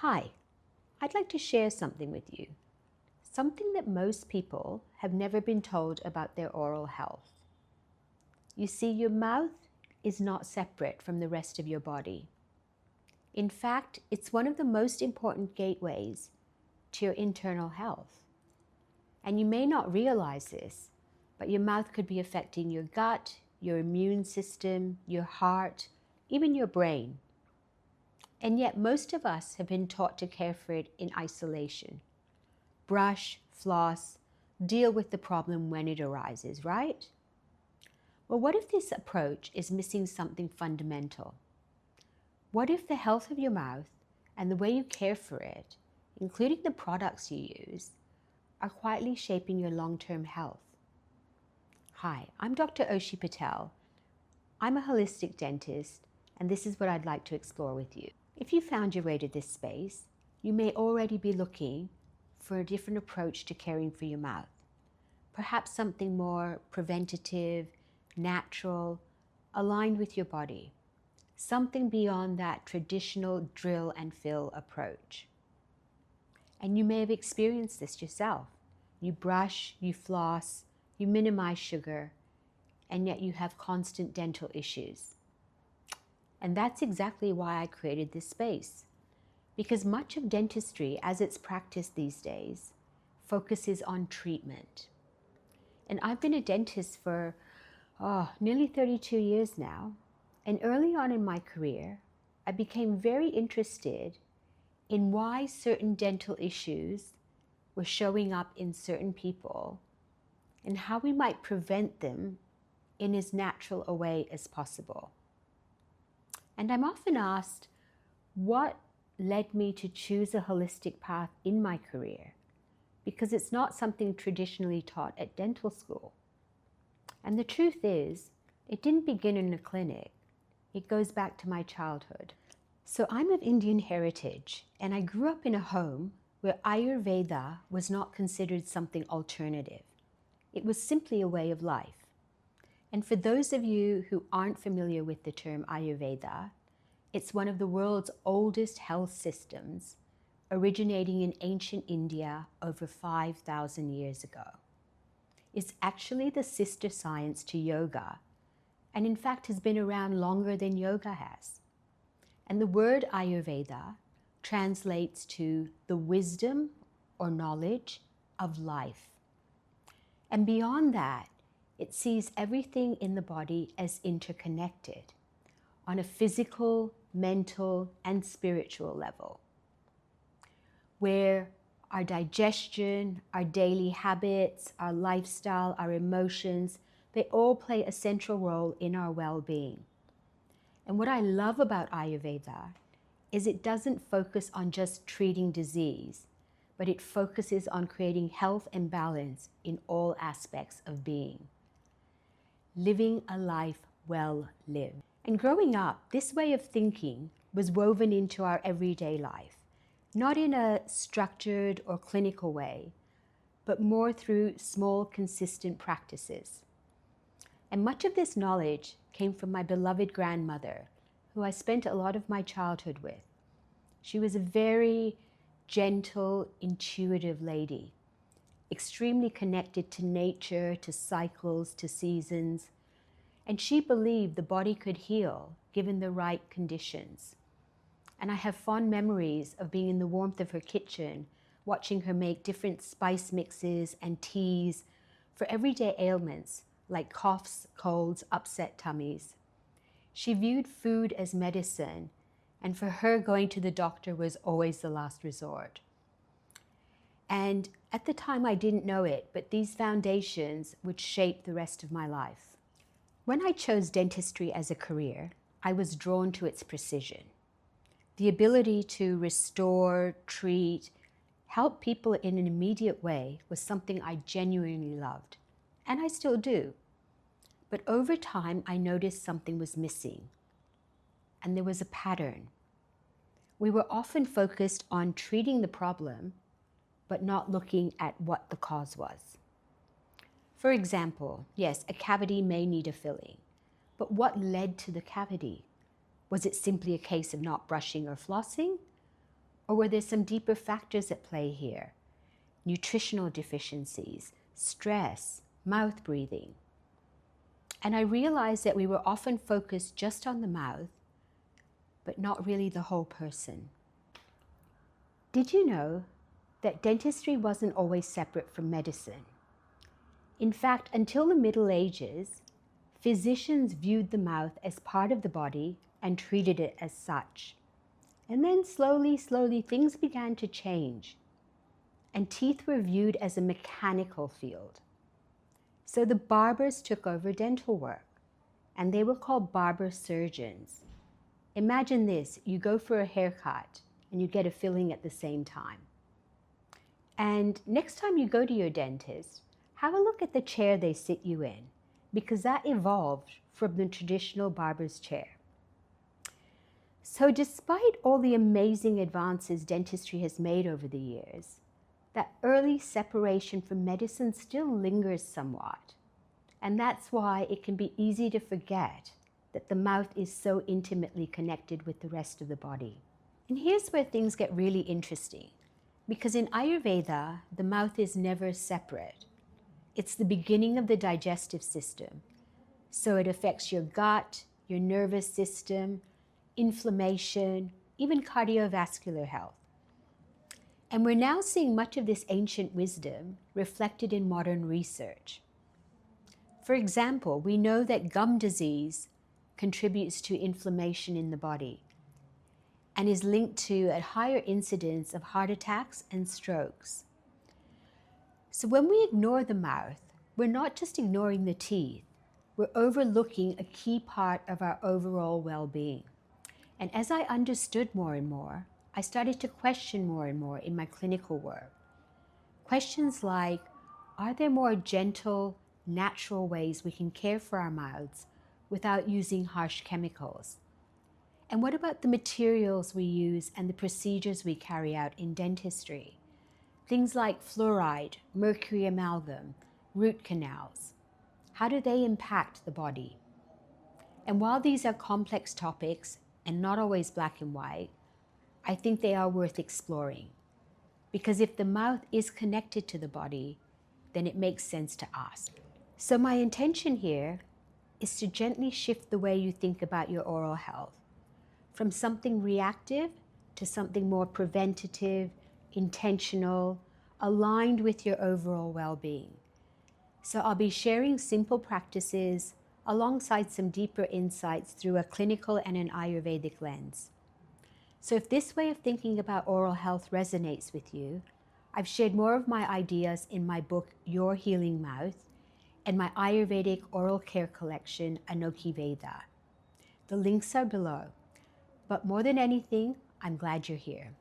Hi, I'd like to share something with you. Something that most people have never been told about their oral health. You see, your mouth is not separate from the rest of your body. In fact, it's one of the most important gateways to your internal health. And you may not realize this, but your mouth could be affecting your gut, your immune system, your heart, even your brain. And yet most of us have been taught to care for it in isolation. Brush, floss, deal with the problem when it arises, right? Well, what if this approach is missing something fundamental? What if the health of your mouth and the way you care for it, including the products you use, are quietly shaping your long-term health? Hi, I'm Dr. Aushi Patel. I'm a holistic dentist, and this is what I'd like to explore with you. If you found your way to this space, you may already be looking for a different approach to caring for your mouth. Perhaps something more preventative, natural, aligned with your body. Something beyond that traditional drill and fill approach. And you may have experienced this yourself. You brush, you floss, you minimize sugar, and yet you have constant dental issues. And that's exactly why I created this space. Because much of dentistry, as it's practiced these days, focuses on treatment. And I've been a dentist for nearly 32 years now. And early on in my career, I became very interested in why certain dental issues were showing up in certain people and how we might prevent them in as natural a way as possible. And I'm often asked, what led me to choose a holistic path in my career? Because it's not something traditionally taught at dental school. And the truth is, it didn't begin in a clinic. It goes back to my childhood. So I'm of Indian heritage, and I grew up in a home where Ayurveda was not considered something alternative. It was simply a way of life. And for those of you who aren't familiar with the term Ayurveda, it's one of the world's oldest health systems, originating in ancient India over 5,000 years ago. It's actually the sister science to yoga, and in fact has been around longer than yoga has. And the word Ayurveda translates to the wisdom or knowledge of life. And beyond that, it sees everything in the body as interconnected on a physical, mental, and spiritual level, where our digestion, our daily habits, our lifestyle, our emotions, they all play a central role in our well-being. And what I love about Ayurveda is it doesn't focus on just treating disease, but it focuses on creating health and balance in all aspects of being. Living a life well lived. And growing up, this way of thinking was woven into our everyday life, not in a structured or clinical way, but more through small, consistent practices. And much of this knowledge came from my beloved grandmother, who I spent a lot of my childhood with. She was a very gentle, intuitive lady, extremely connected to nature, to cycles, to seasons. And she believed the body could heal given the right conditions. And I have fond memories of being in the warmth of her kitchen, watching her make different spice mixes and teas for everyday ailments like coughs, colds, upset tummies. She viewed food as medicine, and for her, going to the doctor was always the last resort. And at the time, I didn't know it, but these foundations would shape the rest of my life. When I chose dentistry as a career, I was drawn to its precision. The ability to restore, treat, help people in an immediate way was something I genuinely loved, and I still do. But over time, I noticed something was missing, and there was a pattern. We were often focused on treating the problem, but not looking at what the cause was. For example, yes, a cavity may need a filling, but what led to the cavity? Was it simply a case of not brushing or flossing? Or were there some deeper factors at play here? Nutritional deficiencies, stress, mouth breathing. And I realized that we were often focused just on the mouth, but not really the whole person. Did you know that dentistry wasn't always separate from medicine? In fact, until the Middle Ages, physicians viewed the mouth as part of the body and treated it as such. And then slowly, things began to change, and teeth were viewed as a mechanical field. So the barbers took over dental work, and they were called barber surgeons. Imagine this, you go for a haircut and you get a filling at the same time. And next time you go to your dentist, have a look at the chair they sit you in, because that evolved from the traditional barber's chair. So despite all the amazing advances dentistry has made over the years, that early separation from medicine still lingers somewhat. And that's why it can be easy to forget that the mouth is so intimately connected with the rest of the body. And here's where things get really interesting, because in Ayurveda, the mouth is never separate. It's the beginning of the digestive system. So it affects your gut, your nervous system, inflammation, even cardiovascular health. And we're now seeing much of this ancient wisdom reflected in modern research. For example, we know that gum disease contributes to inflammation in the body and is linked to a higher incidence of heart attacks and strokes. So when we ignore the mouth, we're not just ignoring the teeth, we're overlooking a key part of our overall well-being. And as I understood more and more, I started to question more and more in my clinical work. Questions like, are there more gentle, natural ways we can care for our mouths without using harsh chemicals? And what about the materials we use and the procedures we carry out in dentistry? Things like fluoride, mercury amalgam, root canals. How do they impact the body? And while these are complex topics and not always black and white, I think they are worth exploring. Because if the mouth is connected to the body, then it makes sense to ask. So my intention here is to gently shift the way you think about your oral health, from something reactive to something more preventative, intentional, aligned with your overall well-being. So I'll be sharing simple practices alongside some deeper insights through a clinical and an Ayurvedic lens. So if this way of thinking about oral health resonates with you, I've shared more of my ideas in my book, Your Healing Mouth, and my Ayurvedic oral care collection, Anokhi Veda. The links are below. But more than anything, I'm glad you're here.